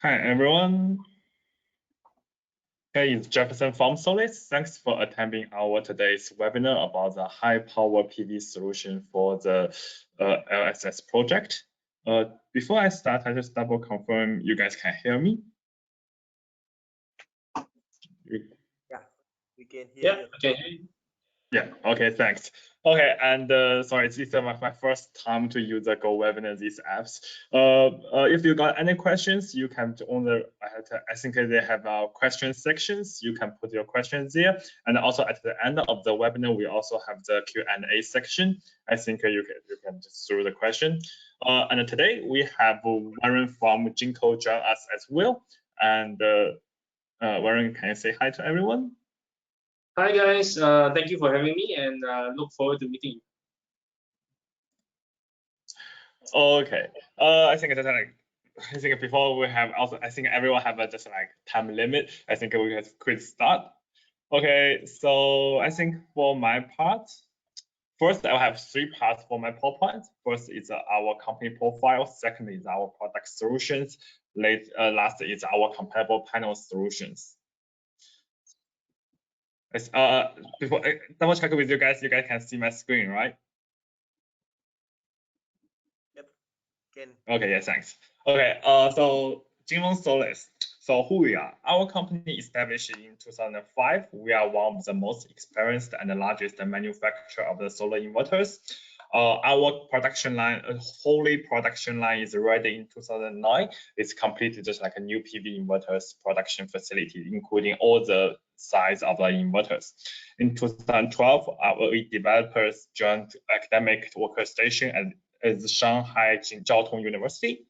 Hi, everyone. Hey, it's Jefferson from Solis. Thanks for attending our today's webinar about the high-power PV solution for the LSS project. Before I start, I just double confirm you guys can hear me. Yeah, we can hear you. Okay. Yeah, okay, thanks. Okay, and sorry, it's my first time to use the GoWebinar, these apps. If you got any questions, you can on the, I think they have question sections. You can put your questions there. And also at the end of the webinar, we also have the Q&A section. I think you can just throw the question. And today we have Warren from Jinko join us as well. And Warren, can you say hi to everyone? Hi guys, thank you for having me and look forward to meeting you. Okay, I think before we have also, I think everyone have a just like time limit. I think we can quick start. Okay, so I think for my part, first I'll have 3 parts for my PowerPoint. First is our company profile. Second is our product solutions. Last is our compatible panel solutions. Before double check with you guys can see my screen, right? Yep. Can. Okay, yeah, thanks. Okay, so Jinko Solis. So who we are? Our company established in 2005. We are one of the most experienced and the largest manufacturer of the solar inverters. Our production line, wholly production line is ready in 2009. It's completed just like a new PV inverters production facility, including all the size of the inverters. In 2012, our developers joined academic workstation at the Shanghai Jiao Tong University.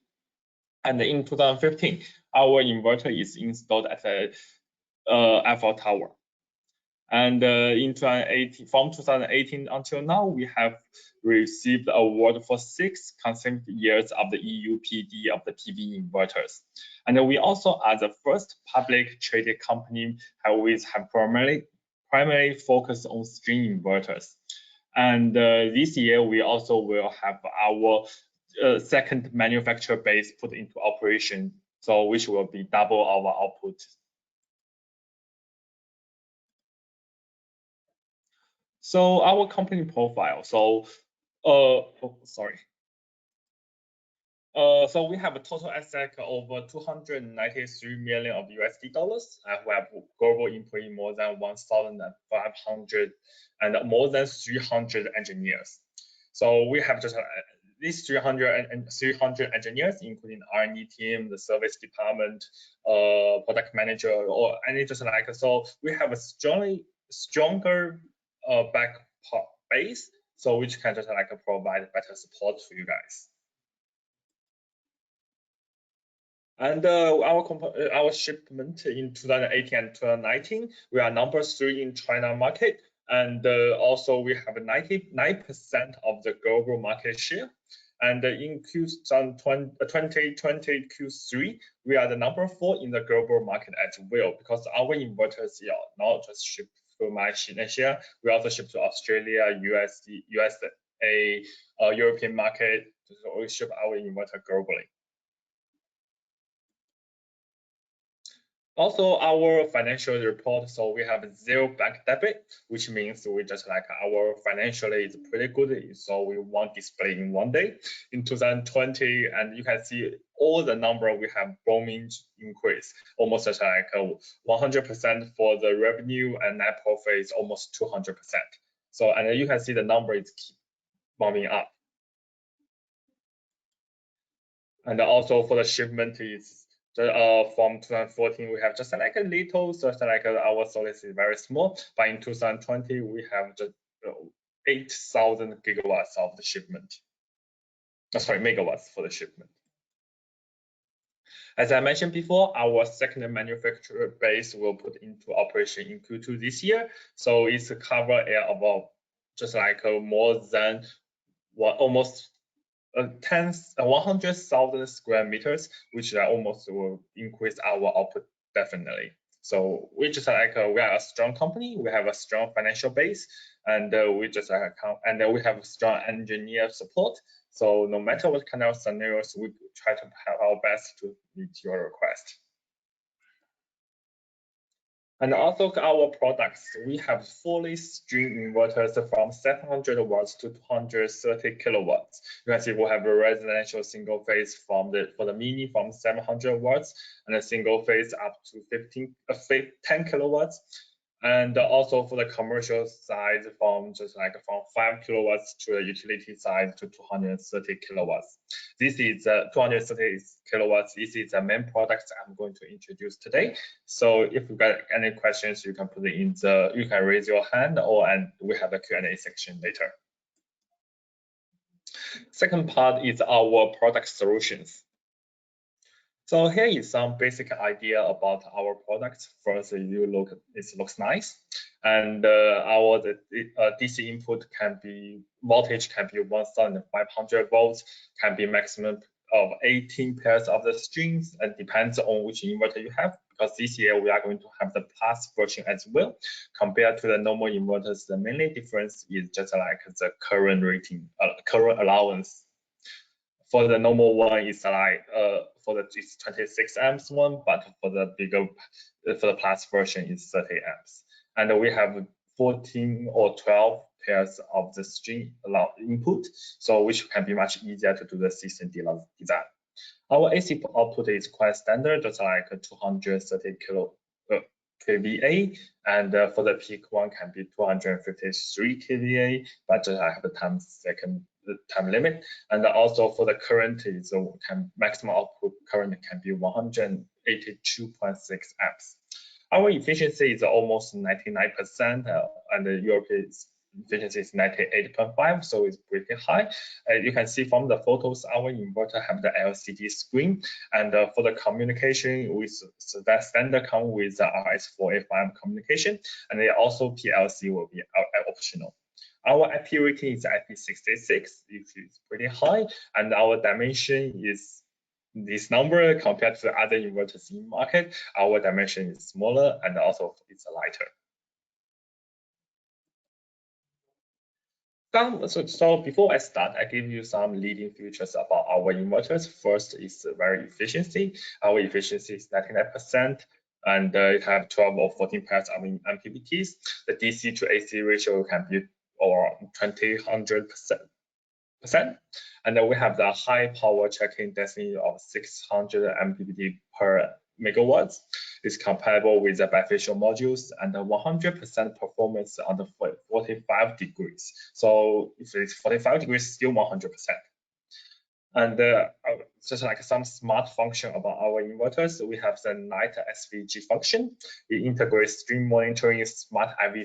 And in 2015, our inverter is installed at the Eiffel Tower. And from 2018 until now, we have received award for 6 consecutive years of the EUPD of the PV inverters. And we also are the first public traded company which have primarily focused on string inverters. And this year, we also will have our second manufacturer base put into operation, so which will be double our output. So our company profile. So so we have a total asset over 293 million of USD dollars. We have global employee more than 1,500 and more than 300 engineers. So we have just these 300 engineers, including R&D team, the service department, product manager, or any just like, so we have a stronger back base, so which can just like provide better support for you guys. And our shipment in 2018 and 2019, we are number 3 in China market, and also we have 99% of the global market share. And in 2020 Q3, we are the number 4 in the global market as well, because our inverters are not just shipped to Malaysia, we also ship to Australia, USA, European market. So we ship our inverter globally. Also, our financial report, so we have 0 bank debit, which means we just like our financially is pretty good, so we won't display in one day. In 2020, and you can see all the number we have booming increase, almost just like 100% for the revenue, and net profit is almost 200%. So, and you can see the number is keep bombing up. And also for the shipment is from 2014, we have just like a little, so like our Solis is very small, but in 2020, we have just 8,000 gigawatts of the shipment. Sorry, megawatts for the shipment. As I mentioned before, our second manufacturer base will put into operation in Q2 this year. So it's a cover area of just like more than almost 100,000 square meters, which almost will increase our output definitely. So we just like we are a strong company. We have a strong financial base, and we just we have strong engineer support. So no matter what kind of scenarios, we try to have our best to meet your request. And also our products, we have fully string inverters from 700 watts to 230 kilowatts. You can see we have a residential single phase for the mini from 700 watts and a single phase up to 10 kilowatts. And also for the commercial side from 5 kilowatts to the utility side to 230 kilowatts. This is 230 kilowatts. This is the main product I'm going to introduce today. So if you got any questions, you can put it in you can raise your hand and we have a Q&A section later. Second part is our product solutions. So here is some basic idea about our products. First, it looks nice, and our DC input voltage can be 1,500 volts, can be maximum of 18 pairs of the strings, and depends on which inverter you have. Because this year we are going to have the plus version as well. Compared to the normal inverters, the main difference is just like the current rating, current allowance. For the normal one, it's like it's 26 amps one, but for the plus version, it's 30 amps. And we have 14 or 12 pairs of the string input, so which can be much easier to do the system design. Our AC output is quite standard, just like 230 kVA, and for the peak one can be 253 kVA, but I have a time limit. And also for the current maximum output current can be 182.6 amps. Our efficiency is almost 99%, and the European efficiency is 98.5, so it's pretty high. You can see from the photos, our inverter have the LCD screen, and for the communication that standard come with the RS485 communication, and also PLC will be optional. Our IP rating is IP66, which is pretty high, and our dimension is this number compared to other inverters in the market. Our dimension is smaller and also it's lighter. So before I start, I give you some leading features about our inverters. First is very efficiency. Our efficiency is 99%, and it have 12 or 14 pairs of MPPTs. The DC to AC ratio can be or 100%. And then we have the high power check-in density of 600 MPPT per megawatts. It's compatible with the bifacial modules and 100% performance under 45 degrees. So if it's 45 degrees, still 100%. And just like some smart function about our inverters, we have the night SVG function. It integrates string monitoring, smart IV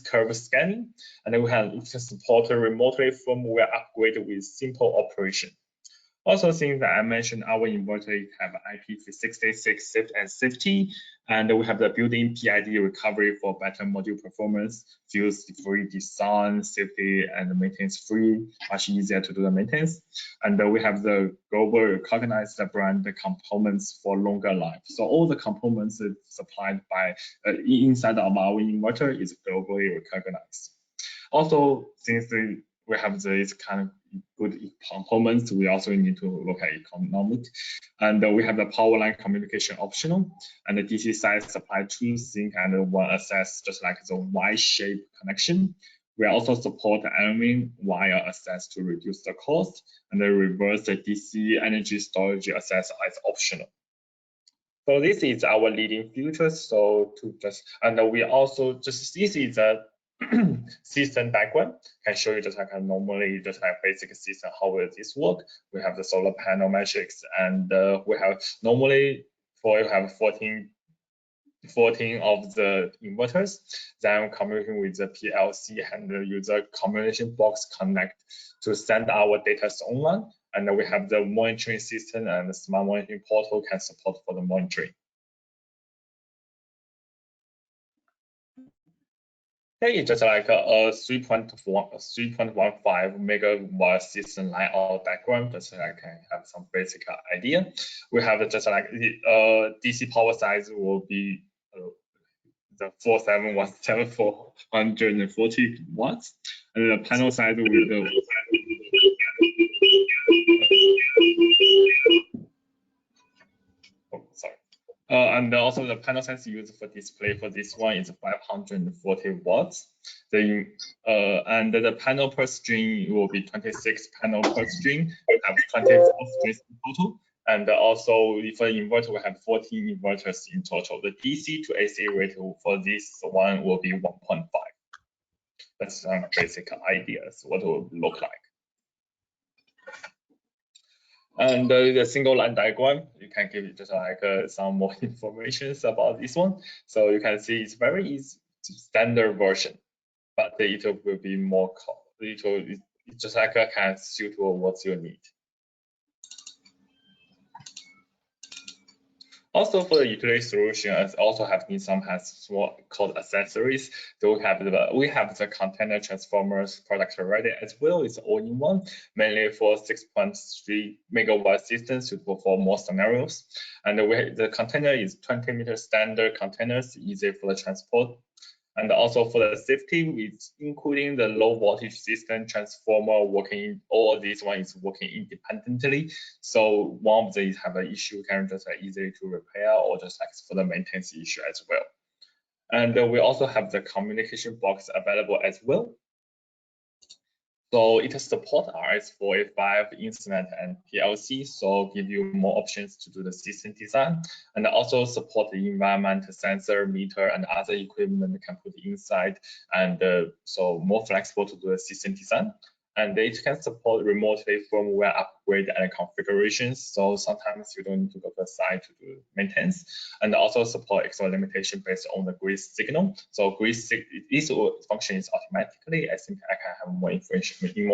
curve scanning, and then we can support a remotely firmware upgrade with simple operation. Also, things that I mentioned, our inverter have IP66 and safety, and we have the built-in PID recovery for better module performance, fuse-free design, safety, and maintenance-free, much easier to do the maintenance. And we have the global recognized brand components for longer life. So all the components supplied by inside of our inverter is globally recognized. Also, since we have these kind of good components, we also need to look at economic. And we have the power line communication optional, and the DC side supply 2 sync and 1 access, just like the Y-shaped connection. We also support aluminum wire access to reduce the cost, and the reverse DC energy storage access is optional. So this is our leading features. So we also this is a system diagram, can show you just like normally just like basic system, how will this work. We have the solar panel matrix, and we have normally you have 14 of the inverters, then communicating with the PLC and the user communication box connect to send our data online. And then we have the monitoring system, and the smart monitoring portal can support for the monitoring. Hey, just like a 3.15 megawatt system layout diagram, just like I have some basic idea. We have just like the DC power size will be the 47174 for 140 watts, and the panel size will be and also the panel size used for display for this one is 540 watts. And the panel per string will be 26 panel per string. We have 24 strings in total. And also for the inverter, we have 14 inverters in total. The DC to AC ratio for this one will be 1.5. That's some basic ideas what it will look like. And the single line diagram, you can give it just like some more information about this one. So you can see it's very easy, standard version, but it will be more, it's just like a kind of suitable what you need. Also for the utility solution, I also have some has what called accessories. So we have the container transformers product already, as well as all-in-one, mainly for 6.3 megawatt systems suitable for more scenarios. And the container is 20 meter standard containers, easy for the transport. And also for the safety, it's including the low voltage system transformer working, all these one is working independently. So one of these have an issue can just easily to repair or just like for the maintenance issue as well. And we also have the communication box available as well. So it supports RS485, Ethernet, and PLC, so give you more options to do the system design, and also support the environment sensor, meter, and other equipment you can put inside, and so more flexible to do the system design. And it can support remotely firmware upgrade and configurations. So sometimes you don't need to go to the site to do maintenance, and also support extra limitation based on the grid signal. So this functions automatically. I think I can have more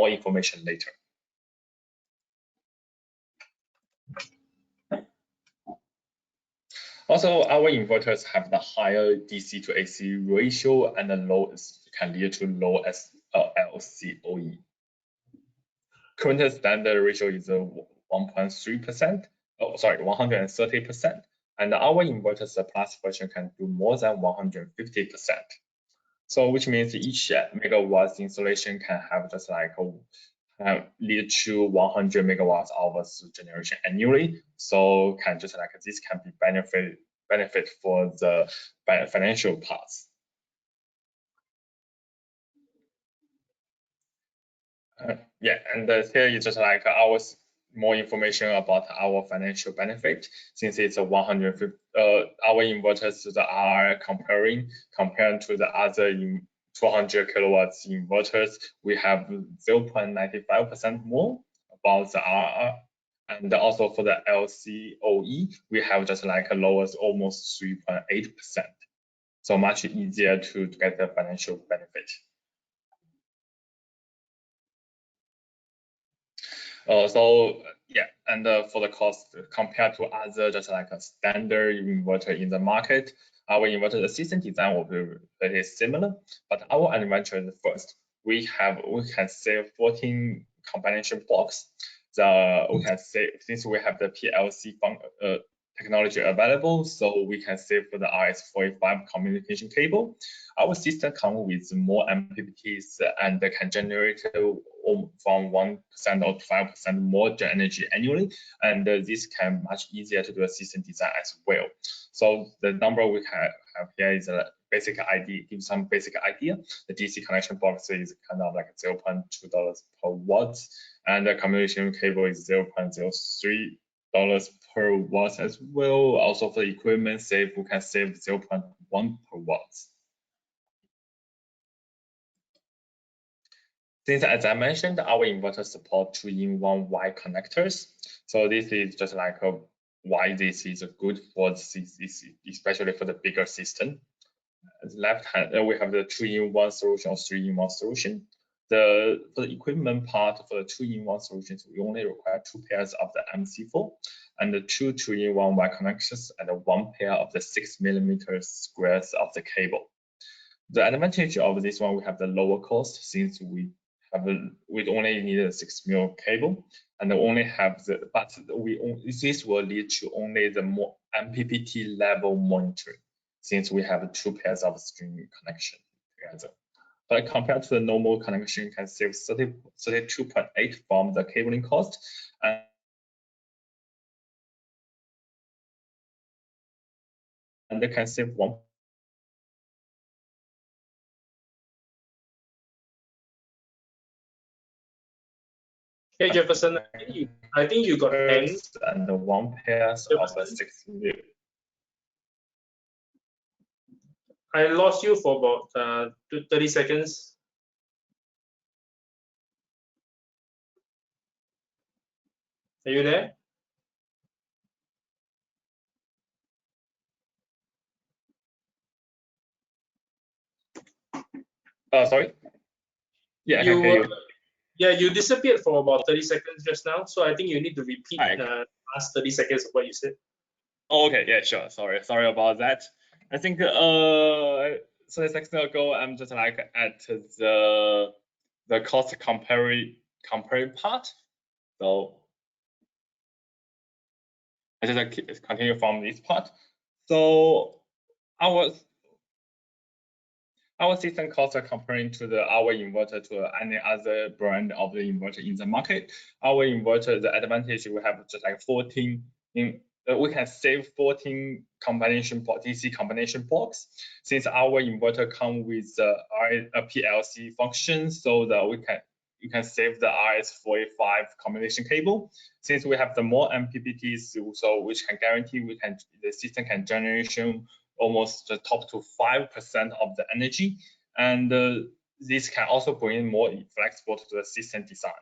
information later. Also, our inverters have the higher DC to AC ratio, and the low can lead to low LCOE. Current standard ratio is 1.3%. Oh, sorry, 130%. And our inverter plus version can do more than 150%. So which means each megawatt installation can have just like lead to 100 megawatts hours generation annually. So can just like this can be benefit for the financial parts. Yeah, and here is just like more information about our financial benefit. Since it's a 150, our inverters are compared to the other 200 kilowatts inverters, we have 0.95% more about the RR. And also for the LCOE, we have just like a lowest almost 3.8%. So much easier to get the financial benefit. So yeah, and for the cost compared to other just like a standard inverter in the market, our inverter system design will be very similar. But our advantage first, we can save 14 combination box. We can save since we have the PLC technology available, so we can save for the RS485 communication cable. Our system comes with more MPPTs and can generate from 1% or 5% more energy annually, and this can much easier to do a system design as well. So the number we have here is a basic idea, give some basic idea. The DC connection box is kind of like $0.2 per watt, and the communication cable is $0.03 per watt as well. Also for the equipment we can save 0.1 per watt. Since as I mentioned, our inverter support 2-in-1 Y connectors. So this is just like why this is good for this, especially for the bigger system. At the left hand, we have the 2-in-1 solution or 3-in-1 solution. For the equipment part for the 2-in-1 solutions, we only require 2 pairs of the MC4 and the 2 2-in-1 Y connections and 1 pair of the 6mm squares of the cable. The advantage of this one, we have the lower cost since we only need a 6 mil cable and only have this will lead to only the more MPPT level monitoring since we have 2 pairs of string connection together. But compared to the normal connection, you can save 32.8 from the cabling cost and they can save 1. Hey Jefferson, I think you got hanged. And the 1 pairs of a 6 mil. I lost you for about 30 seconds. Are you there? Sorry? Yeah, I can hear you. Yeah, you disappeared for about 30 seconds just now. So I think you need to repeat the last 30 seconds of what you said. Oh, okay, yeah, sure. Sorry about that. I think so a second ago I'm just like at the cost comparing part. So I just like continue from this part. So our system cost comparing to our inverter to any other brand of the inverter in the market. Our inverter, the advantage we have just like 14 we can save 14 DC combination blocks since our inverter come with a PLC function, so that you can save the RS-45 combination cable. Since we have the more MPPTs, so which can guarantee the system can generation almost the top to 5% of the energy, and this can also bring more flexible to the system design.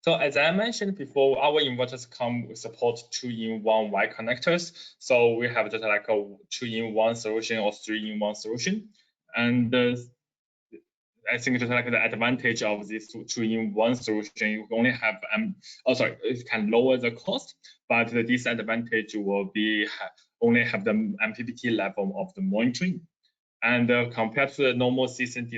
So as I mentioned before, our inverters come with support 2-in-1 Y connectors. So we have just like a 2-in-1 solution or 3-in-1 solution. And I think just like the advantage of this 2-in-1 solution, you only have it can lower the cost, but the disadvantage will be only have the MPPT level of the monitoring. And compared to the normal system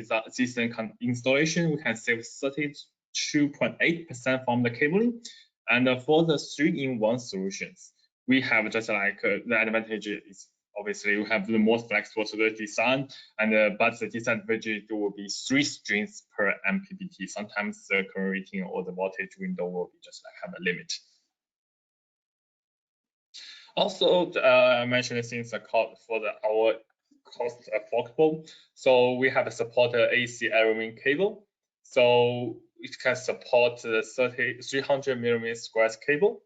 installation, we can save 32.8% from the cabling. And for the 3-in-1 solutions, we have just like the advantage is obviously we have the most flexible to the design, and but the disadvantage will be 3 strings per MPPT. Sometimes the current rating or the voltage window will be just like have a limit. Also, I mentioned since the cost for our cost affordable, so we have a supported AC aluminum cable, so it can support the 300 millimeter square cable,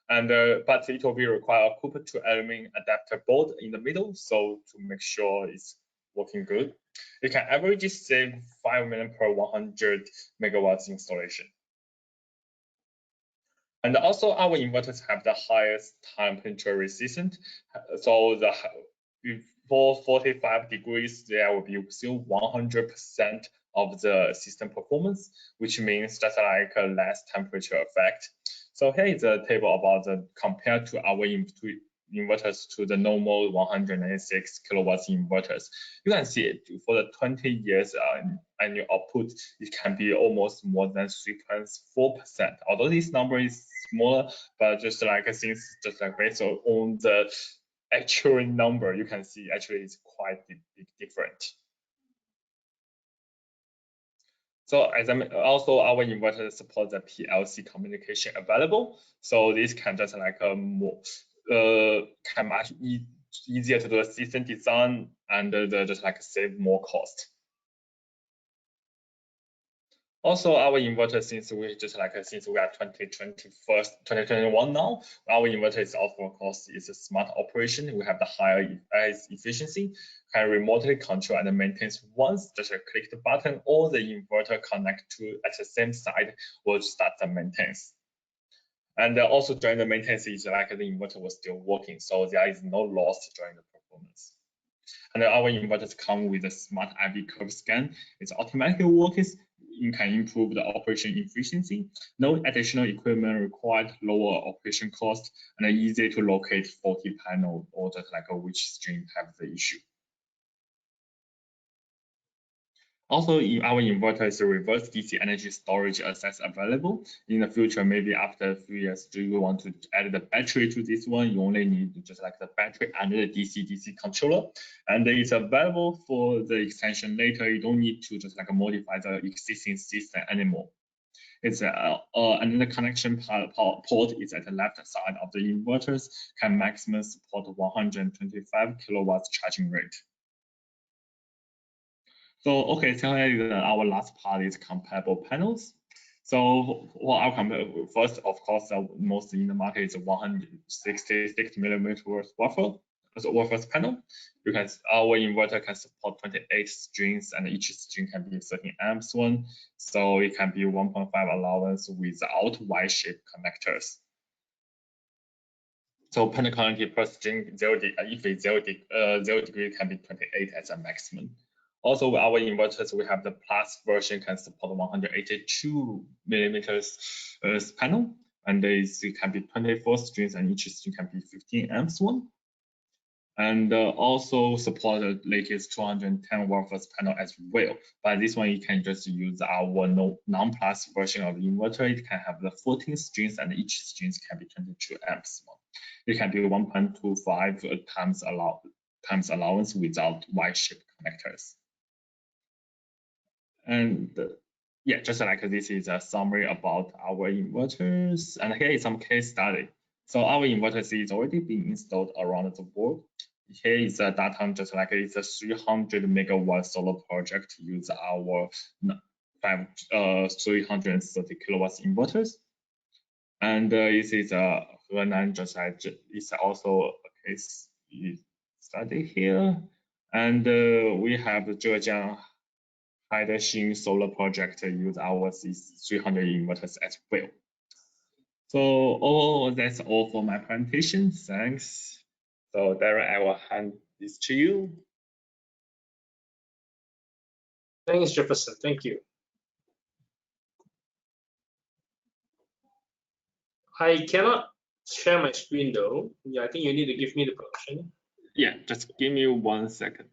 and but it will be require a Cooper to aluminum adapter board in the middle, so to make sure it's working good. It can average save 5 million per 100 megawatts installation. And also our inverters have the highest temperature resistant. So before 45 degrees, there will be still 100% of the system performance, which means just like a less temperature effect. So here is a table about the compared to our inverters to the normal 196 kilowatts inverters. You can see it for the 20 years annual output, it can be almost more than 3.4%. Although this number is smaller, but just like since just like based on the actual number, you can see actually it's quite different. So as also our inverter support the PLC communication available. So this can just like can much easier to do a system design and just like save more cost. Also, our inverter, since we are 2021 now, our inverter is also, of course, is a smart operation. We have the higher efficiency, can remotely control and maintain once just click the button, or the inverter connect to at the same side will start the maintenance. And also during the maintenance, it's like the inverter was still working, so there is no loss during the performance. And our inverters come with a smart IV curve scan. It's automatically can improve the operation efficiency. No additional equipment required, lower operation cost, and easy to locate faulty panel or just like which string have the issue. Also, in our inverter is a reverse DC energy storage access available. In the future, maybe after a few years, do you want to add the battery to this one? You only need just like the battery and the DC-DC controller. And it's available for the extension later. You don't need to just like modify the existing system anymore. It's and the connection port is at the left side of the inverters, can maximum support 125 kilowatts charging rate. So okay, so our last part is compatible panels. So what our compatible first, of course, most in the market is 166 millimeter wafer panel. Because our inverter can support 28 strings, and each string can be 13 amps one. So it can be 1.5 allowance without Y-shaped connectors. So panel quantity per string if it's 0 degree can be 28 as a maximum. Also, with our inverters, we have the plus version can support 182 millimeters panel, and it can be 24 strings, and each string can be 15 amps one. And also support the latest 210 watt panel as well. But this one you can just use our non-plus version of the inverter. It can have the 14 strings, and each strings can be 22 amps. It can be 1.25 times allowance without Y-shaped connectors. And yeah, just like this is a summary about our inverters. And here is some case study. So our inverters is already being installed around the world. Here is a data, just like it's a 300 megawatt solar project use our 330 kilowatts inverters. And this is a Henan, just like it's also a case study here. And we have the Zhejiang Haidexin solar project use our 300 inverters as well. So that's all for my presentation. Thanks. So Darren, I will hand this to you. Thanks, Jefferson. Thank you. I cannot share my screen though. Yeah, I think you need to give me the permission. Yeah, just give me 1 second.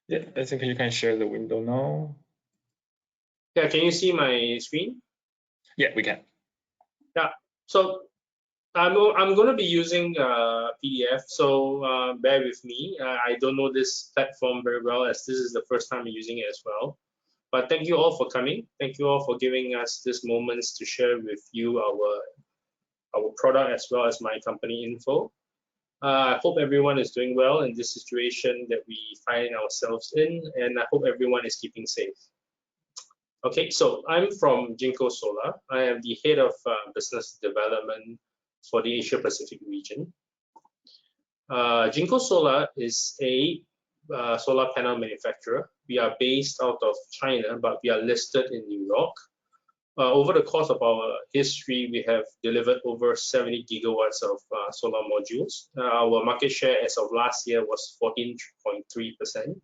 Yeah, I think you can share the window now. Yeah, can you see my screen? Yeah, we can. Yeah, so I'm going to be using PDF, so bear with me. I don't know this platform very well, as this is the first time I'm using it as well. But thank you all for coming. Thank you all for giving us this moments to share with you our product as well as my company info. I hope everyone is doing well in this situation that we find ourselves in, and I hope everyone is keeping safe. Okay, so I'm from Jinko Solar. I am the head of business development for the Asia Pacific region. Jinko Solar is a solar panel manufacturer. We are based out of China, but we are listed in New York. Over the course of our history, we have delivered over 70 gigawatts of solar modules. Our market share as of last year was 14.3%.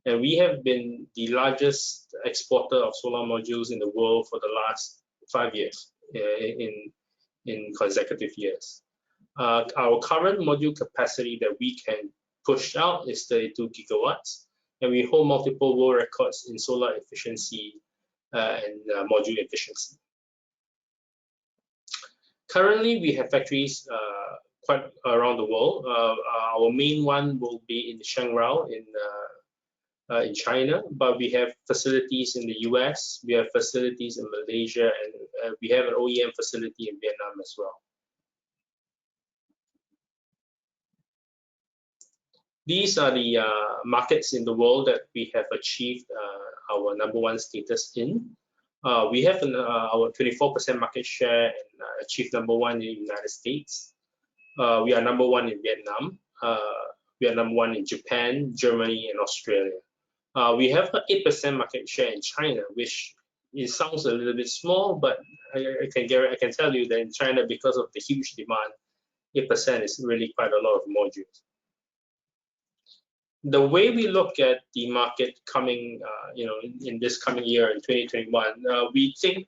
And we have been the largest exporter of solar modules in the world for the last 5 years in consecutive years. Our current module capacity that we can push out is 32 gigawatts, and we hold multiple world records in solar efficiency and module efficiency. Currently, we have factories quite around the world. Our main one will be in Shangrao in China, but we have facilities in the US, we have facilities in Malaysia, and we have an OEM facility in Vietnam as well. These are the markets in the world that we have achieved our #1 status in. We have our 24% market share and achieved #1 in the United States. We are #1 in Vietnam. We are #1 in Japan, Germany, and Australia. We have an 8% market share in China, which it sounds a little bit small, but I can tell you that in China, because of the huge demand, 8% is really quite a lot of modules. The way we look at the market coming, in this coming year in 2021, we think,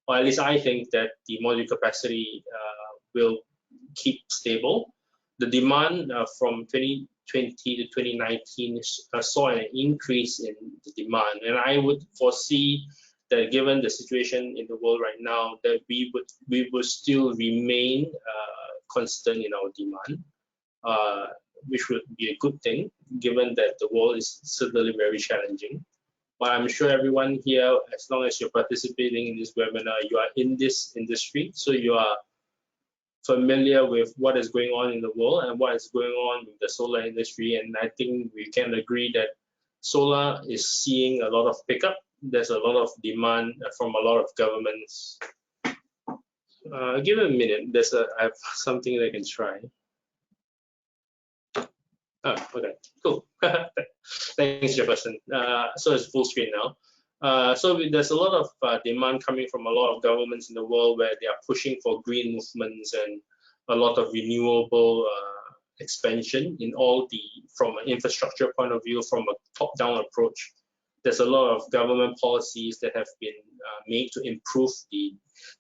or at least I think, that the module capacity will keep stable. The demand from 2020 to 2019 saw an increase in the demand, and I would foresee that given the situation in the world right now, that we would still remain constant in our demand, which would be a good thing, given that the world is certainly very challenging. But I'm sure everyone here, as long as you're participating in this webinar, you are in this industry, so you are familiar with what is going on in the world and what is going on with the solar industry. And I think we can agree that solar is seeing a lot of pickup. There's a lot of demand from a lot of governments. Give it a minute. I have something that I can try. Oh, okay, cool. Thanks, Jefferson. So it's full screen now. So there's a lot of demand coming from a lot of governments in the world where they are pushing for green movements and a lot of renewable expansion in from an infrastructure point of view, from a top-down approach. There's a lot of government policies that have been made to improve the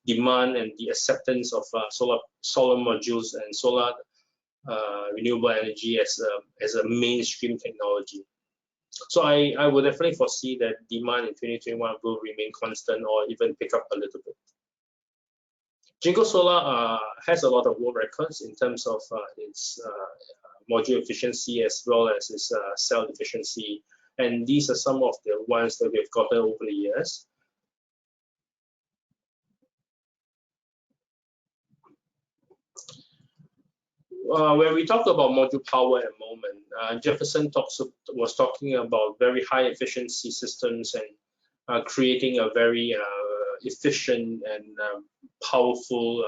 demand and the acceptance of solar modules and solar renewable energy as a mainstream technology. So I would definitely foresee that demand in 2021 will remain constant or even pick up a little bit. Jinko Solar has a lot of world records in terms of its module efficiency as well as its cell efficiency, and these are some of the ones that we've gotten over the years. When we talk about module power at the moment, Jefferson was talking about very high efficiency systems and creating a very efficient and powerful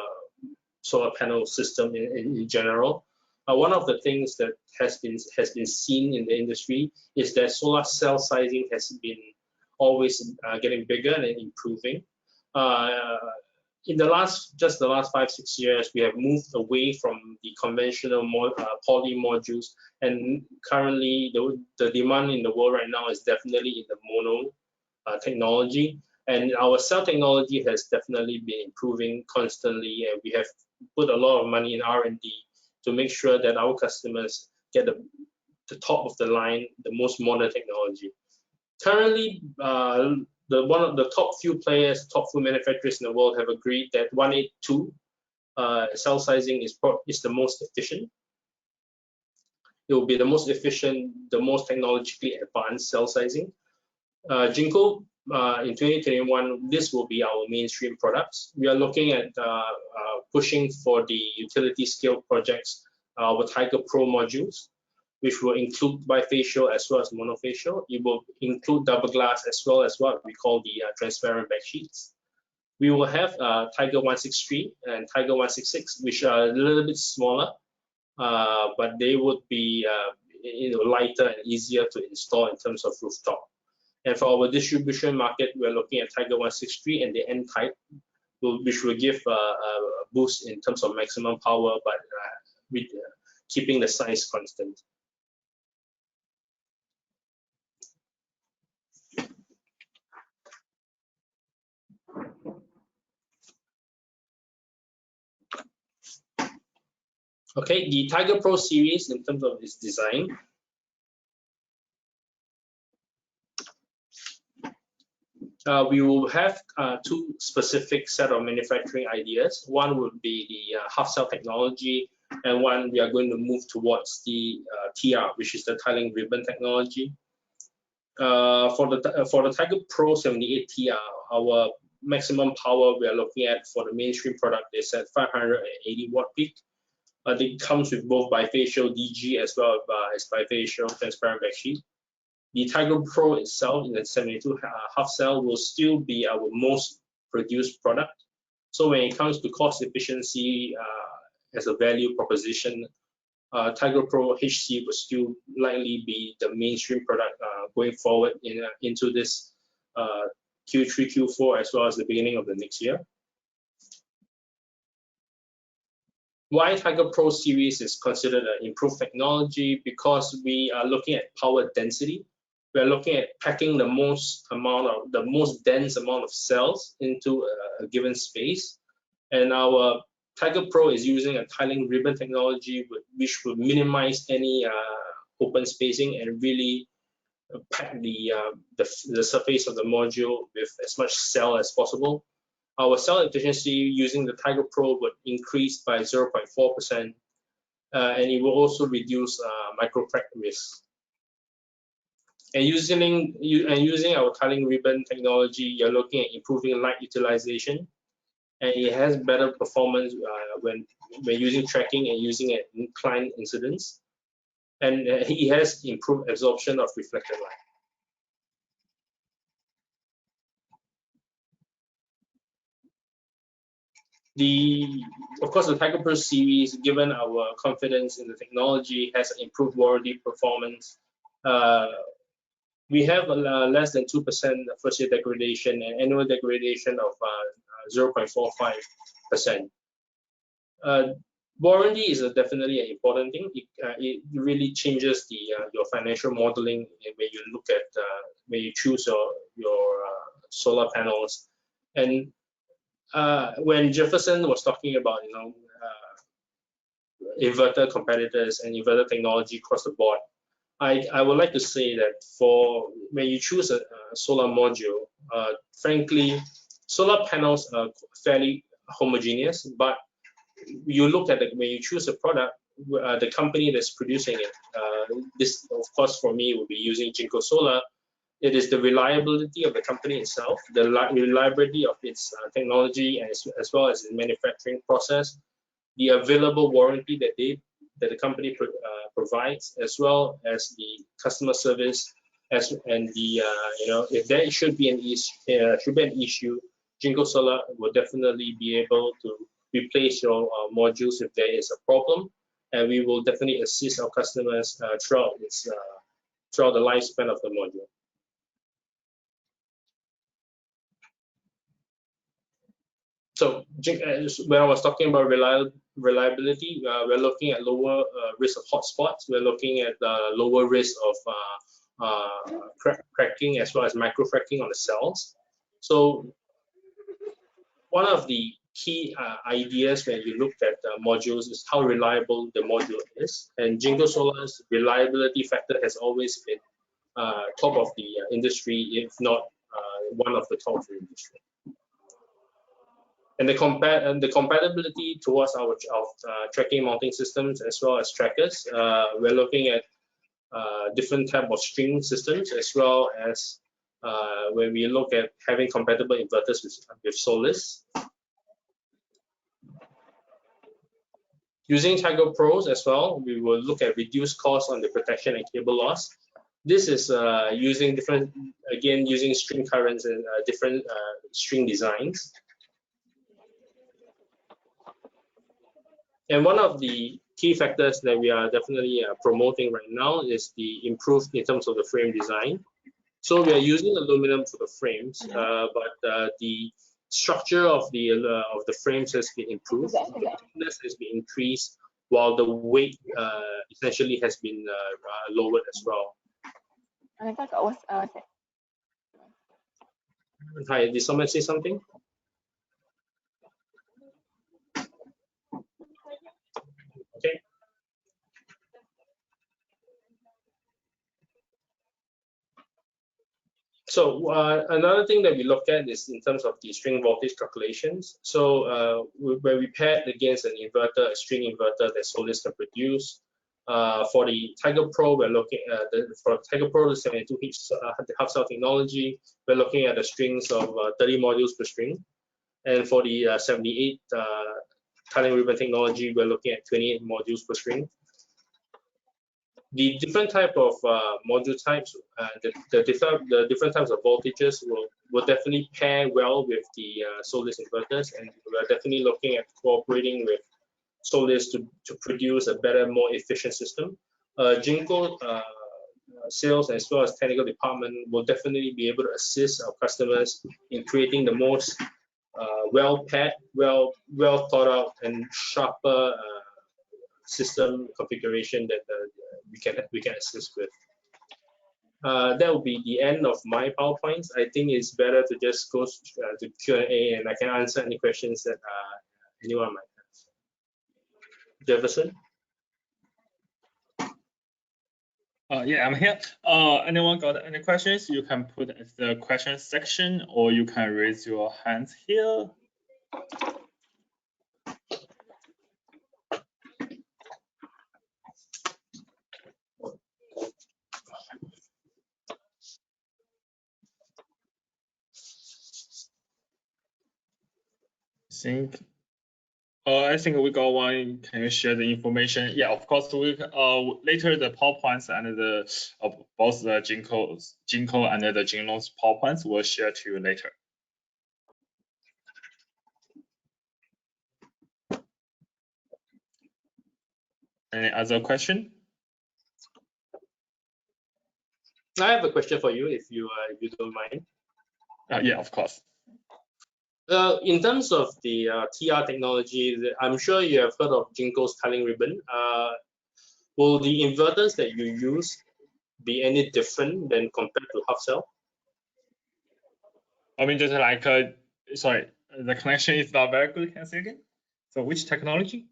solar panel system in general. One of the things that has been seen in the industry is that solar cell sizing has been always getting bigger and improving. In the last 5-6 years, we have moved away from the conventional poly modules, and currently the demand in the world right now is definitely in the mono technology, and our cell technology has definitely been improving constantly, and we have put a lot of money in R&D to make sure that our customers get the top of the line, the most modern technology. Currently, one of the top few manufacturers in the world have agreed that 182 cell sizing is the most efficient. It will be the most efficient, the most technologically advanced cell sizing. Jinko, in 2021, this will be our mainstream products. We are looking at pushing for the utility scale projects with Tiger Pro modules, which will include bifacial as well as monofacial. It will include double glass as well as what we call the transparent backsheets. We will have Tiger 163 and Tiger 166, which are a little bit smaller, but they would be lighter and easier to install in terms of rooftop. And for our distribution market, we're looking at Tiger 163 and the N type, which will give a boost in terms of maximum power, but with keeping the size constant. Okay, the Tiger Pro series in terms of its design. We will have two specific set of manufacturing ideas. One would be the half cell technology, and one we are going to move towards the TR, which is the tiling ribbon technology. For the Tiger Pro 78 TR, our maximum power we are looking at for the mainstream product is at 580 watt peak. It comes with both bifacial DG as well as bifacial transparent backsheet. The Tiger Pro itself in the 72 half cell will still be our most produced product. So when it comes to cost efficiency as a value proposition, Tiger Pro HC will still likely be the mainstream product going forward into this Q3, Q4, as well as the beginning of the next year. Why Tiger Pro series is considered an improved technology? Because we are looking at power density. We are looking at packing the most dense amount of cells into a given space. And our Tiger Pro is using a tiling ribbon technology, which will minimize any open spacing and really pack the surface of the module with as much cell as possible. Our cell efficiency using the Tiger Pro would increase by 0.4%, and it will also reduce micro crack risk. And using our tiling ribbon technology, you're looking at improving light utilization, and it has better performance when using tracking and using an inclined incidence. And it has improved absorption of reflected light. Of course, the Tiger Pro series, given our confidence in the technology, has improved warranty performance. We have less than 2% first year degradation and annual degradation of 0.45%. Warranty is definitely an important thing. It really changes your financial modeling when you look at when you choose your solar panels. And when Jefferson was talking about inverter competitors and inverter technology across the board, I would like to say that for when you choose a solar module, frankly, solar panels are fairly homogeneous, but you look at when you choose a product, the company that's producing it. This, of course, for me, will be using Jinko Solar. It is the reliability of the company itself, the reliability of its technology, and as well as the manufacturing process, the available warranty that the company provides, as well as the customer service, and the if there should be an issue, Jinko Solar will definitely be able to replace your modules if there is a problem, and we will definitely assist our customers throughout the lifespan of the module. So when I was talking about reliability, we're looking at lower risk of hotspots. We're looking at lower risk of cracking as well as micro cracking on the cells. So one of the key ideas when you look at modules is how reliable the module is. And Jinko Solar's reliability factor has always been top of the industry, if not one of the top of the industry. And the compatibility towards our tracking mounting systems as well as trackers, we're looking at different type of string systems, as well as when we look at having compatible inverters with Solis. Using Tiger Pros as well, we will look at reduced costs on the protection and cable loss. This is using using string currents and different string designs. And one of the key factors that we are definitely promoting right now is the improved in terms of the frame design. So we are using aluminum for the frames, but the structure of the frames has been improved. The thickness has been increased, while the weight essentially has been lowered as well. Hi, did someone say something? Okay. So another thing that we look at is in terms of the string voltage calculations. So where we paired against a string inverter that Solis can produce. For the Tiger Pro, we're looking at for Tiger Pro, the 72 half cell technology, we're looking at the strings of 30 modules per string. And for the 78 tiling ribbon technology, we're looking at 28 modules per string. The different type of module types, the different types of voltages will definitely pair well with the Solis inverters, and we're definitely looking at cooperating with Solis to produce a better, more efficient system. Jinko sales as well as technical department will definitely be able to assist our customers in creating the most well-paired, well thought out, and sharper system configuration that we can assist with. That will be the end of my PowerPoints. I think it's better to just go to Q&A, and I can answer any questions that anyone might have. Jefferson? Yeah, I'm here. Anyone got any questions? You can put at the question section, or you can raise your hands here. I think we got one. Can you share the information? Yeah, of course. We later the PowerPoints and the both the Jinko and the Jinlong's PowerPoints will share to you later. Any other question? I have a question for you, if you don't mind. Yeah, of course. In terms of the TR technology, I'm sure you have heard of Jinko's tiling ribbon. Will the inverters that you use be any different than compared to half cell? I mean, just like sorry, the connection is not very good. Can you say again? So which technology?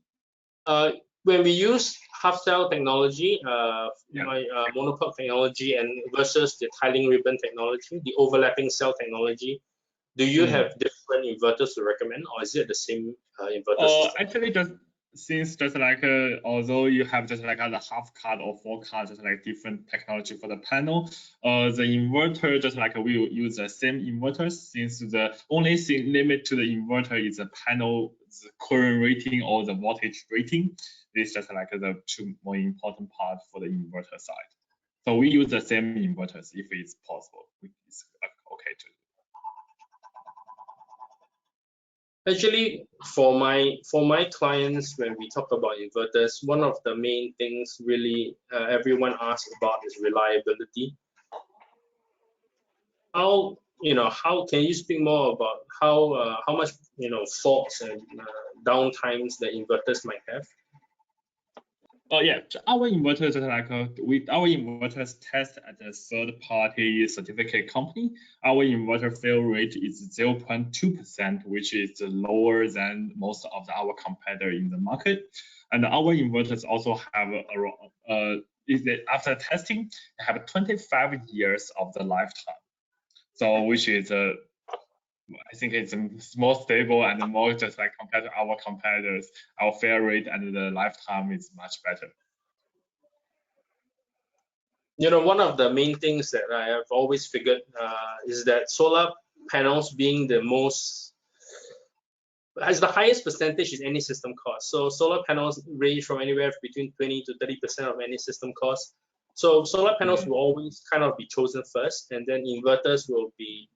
When we use half cell technology, monopod technology, and versus the tiling ribbon technology, the overlapping cell technology, do you have different inverters to recommend, or is it the same inverter system? Actually, since like although you have just like the half cut or full cut, just like different technology for the panel, the inverter just like we will use the same inverters, since the only thing limit to the inverter is the panel the current rating or the voltage rating. This is just like the two more important part for the inverter side. So we use the same inverters if it's possible. It's okay to. Actually, for my clients, when we talk about inverters, one of the main things really everyone asks about is reliability. How can you speak more about how much faults and downtimes the inverters might have? Oh yeah, our inverters are like our inverters test at a third-party certificate company. Our inverter fail rate is 0.2%, which is lower than most of our competitors in the market. And our inverters also have after testing, they have 25 years of the lifetime. So which is I think it's more stable and more just like compared to our competitors, our fail rate and the lifetime is much better. One of the main things that I have always figured is that solar panels being has the highest percentage in any system cost. So solar panels range from anywhere between 20 to 30% of any system cost. So solar panels will always kind of be chosen first, and then inverters will be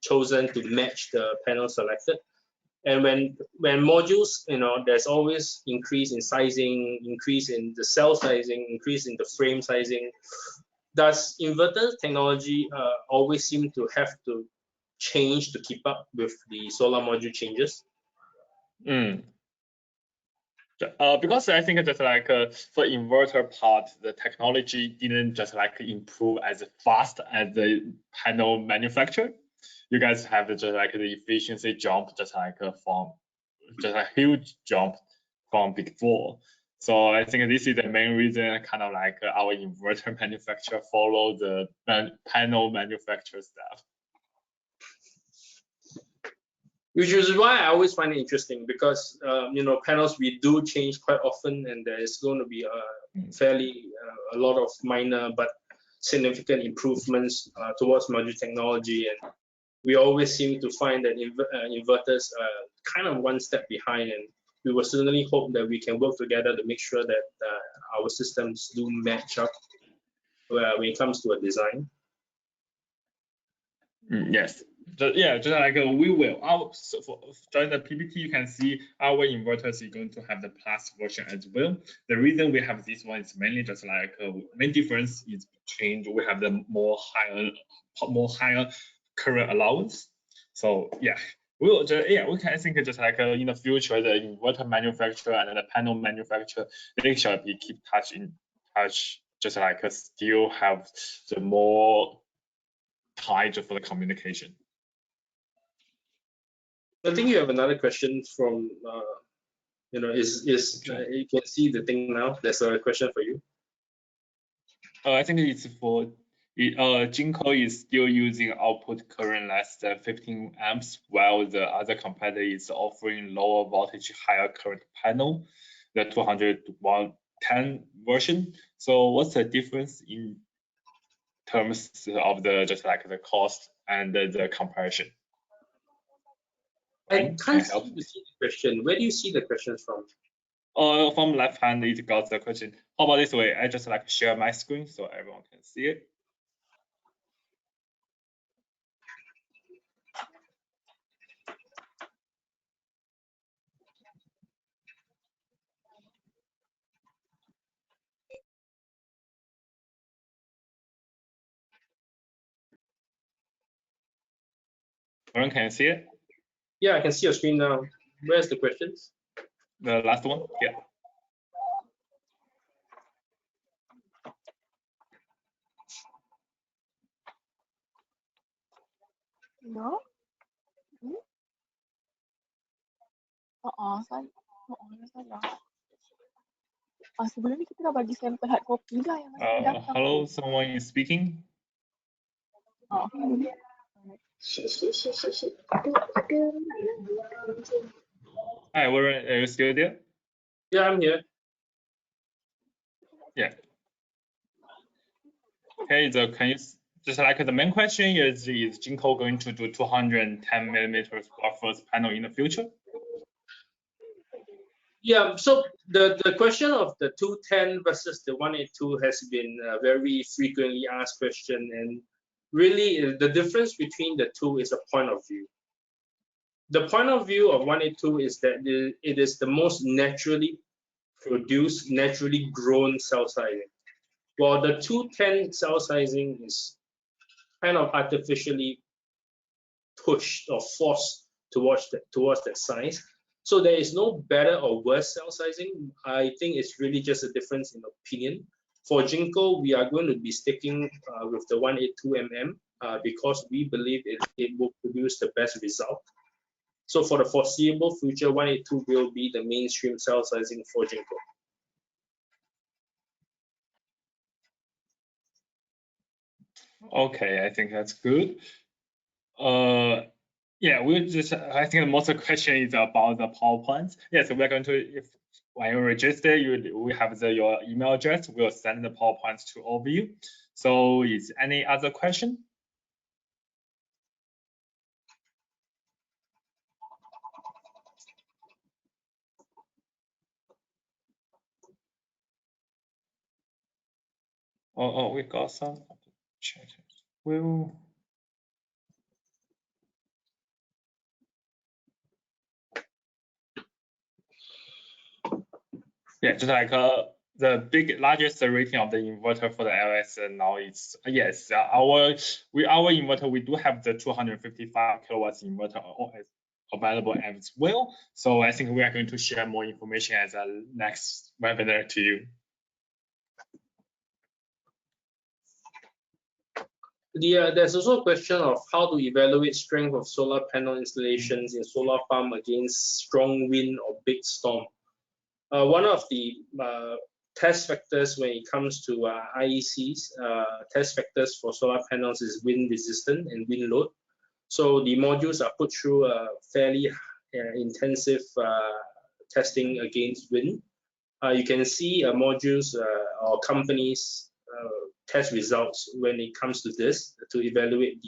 chosen to match the panel selected. And when modules, there's always increase in sizing, increase in the cell sizing, increase in the frame sizing. Does inverter technology always seem to have to change to keep up with the solar module changes? Because I think just like for inverter part, the technology didn't just like improve as fast as the panel manufacturer. You guys have just like the efficiency jump, just like a huge jump from before. So I think this is the main reason, kind of like our inverter manufacturer follow the panel manufacturer stuff. Which is why I always find it interesting, because panels we do change quite often, and there is going to be a lot of minor but significant improvements towards module technology, and we always seem to find that inverters are kind of one step behind, and we will certainly hope that we can work together to make sure that our systems do match up when it comes to a design. Yes. Just like we will. During the PPT, you can see our inverters is going to have the plus version as well. The reason we have this one is mainly just like main difference is between we have the more higher current allowance. So yeah, we can think just like in the future, the inverter manufacturer and the panel manufacturer, they shall be keep in touch, just like still have the more tied for the communication. I think you have another question from, you can see the thing now. There's a question for you. I think it's for Jinko is still using output current less than 15 amps, while the other competitor is offering lower voltage, higher current panel, the 200-110 version. So what's the difference in terms of the just like the cost and the comparison? I can't see the question. Where do you see the questions from? From left hand, it got the question. How about this way? I just like share my screen so everyone can see it. Everyone can see it? Yeah, I can see your screen now. Where's the questions? The last one, yeah. No? Salah. Sebelum ni kita dah bagi sampel hard copy dah yang masih datang. Hello, someone is speaking. Okay. Hi, Warren, are you still there? Yeah, I'm here. Yeah. Okay, can you just like the main question is Jinko going to do 210 millimeters first panel in the future? Yeah, so the question of the 210 versus the 182 has been a very frequently asked question, and really the difference between the two is a point of view. The point of view of 182 is that it is the most naturally produced, naturally grown cell sizing, while the 210 cell sizing is kind of artificially pushed or forced towards that size. So there is no better or worse cell sizing. I think it's really just a difference in opinion. For Jinko, we are going to be sticking with the 182 because we believe it will produce the best result. So for the foreseeable future, 182 will be the mainstream cell sizing for Jinko. Okay, I think that's good. Yeah, I think most of the question is about the power plants. Yeah, so we're going to, when you register, we have your email address. We'll send the power plants to all of you. So is any other question? Oh, we got some. Check it. Well. Yeah, just like the largest rating of the inverter for the LSS now is yes, our inverter, we do have the 255 kilowatts inverter available as well. So I think we are going to share more information as a next webinar to you. There's also a question of how to evaluate strength of solar panel installations in solar farm against strong wind or big storm. One of the test factors when it comes to IEC's test factors for solar panels is wind resistant and wind load. So the modules are put through a fairly intensive testing against wind. You can see modules or companies test results when it comes to this to evaluate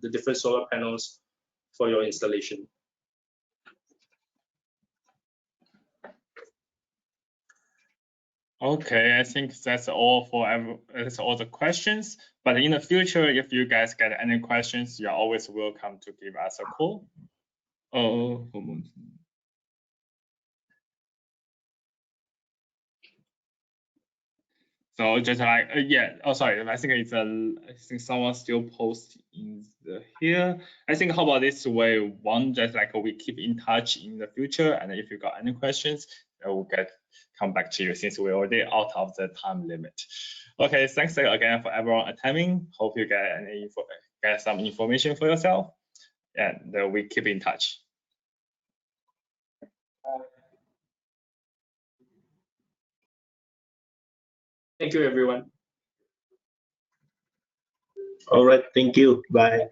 the different solar panels for your installation. Okay, I think that's all all the questions. But in the future, if you guys get any questions, you're always welcome to give us a call. So just like yeah, oh sorry, I think it's I think someone still post in here. I think how about this way? One, just like we keep in touch in the future, and if you got any questions, we'll come back to you since we're already out of the time limit. Okay, thanks again for everyone attending. Hope you get some information for yourself, and we keep in touch. Thank you, everyone. All right. Thank you. Bye.